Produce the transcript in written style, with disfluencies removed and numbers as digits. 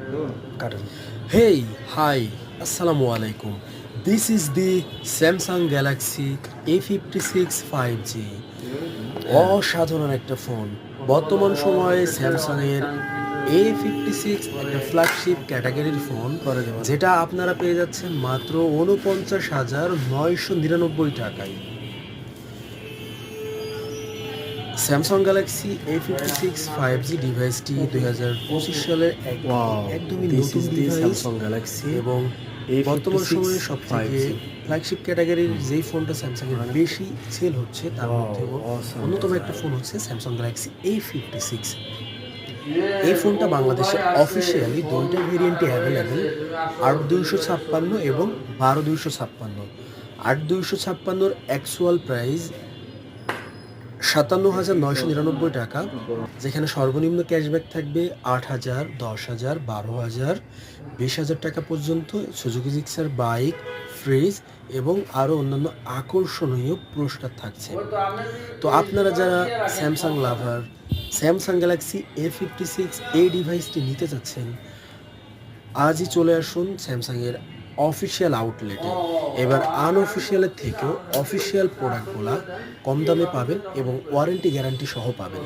Hey, hi, Assalamu alaikum. This is the Samsung Galaxy A56 5G. অসাধারণ একটা phone. বর্তমান সময়ে স্যামসাংয়ের A56 একটা ফ্ল্যাগশিপ ক্যাটাগরির ফোন, যেটা আপনারা পেয়ে যাচ্ছেন মাত্র 49,999 টাকায়। স্যামসাং গ্যালাক্সি A56 5G ডিভাইসটি 2025 সালের একদমই নতুন ডিভাইস এবং বর্তমান সময়ে সবথেকে ফ্ল্যাগশিপ ক্যাটাগরির যেই ফোনটা স্যামসাংয়ের বেশি সেল হচ্ছে তার মধ্যে অন্যতম একটা ফোন হচ্ছে স্যামসাং গ্যালাক্সি A56। এই ফোনটা বাংলাদেশে অফিসিয়ালি দুইটা ভেরিয়েন্টে অ্যাভেলেবেল, ৮২৫৬ এবং ১২২৫৬। ৮২৫৬-র অ্যাকচুয়াল প্রাইস ৫৭,৯৯৯ টাকা, যেখানে সর্বনিম্ন ক্যাশব্যাক থাকবে ৮,০০০, ১০,০০০, ১২,০০০, ২০,০০০ টাকা পর্যন্ত, সুজুকি জিক্সার বাইক, ফ্রিজ এবং আরও অন্যান্য আকর্ষণীয় পুরস্কার থাকছে। তো আপনারা যারা স্যামসাং লাভার, স্যামসাং গ্যালাক্সি A56 এই ডিভাইসটি নিতে চাচ্ছেন, আজই চলে আসুন স্যামসাংয়ের অফিসিয়াল আউটলেটে। এবার আনঅফিসিয়ালের থেকেও অফিসিয়াল প্রোডাক্টগুলা কম দামে পাবেন এবং ওয়ারেন্টি গ্যারান্টি সহ পাবেন।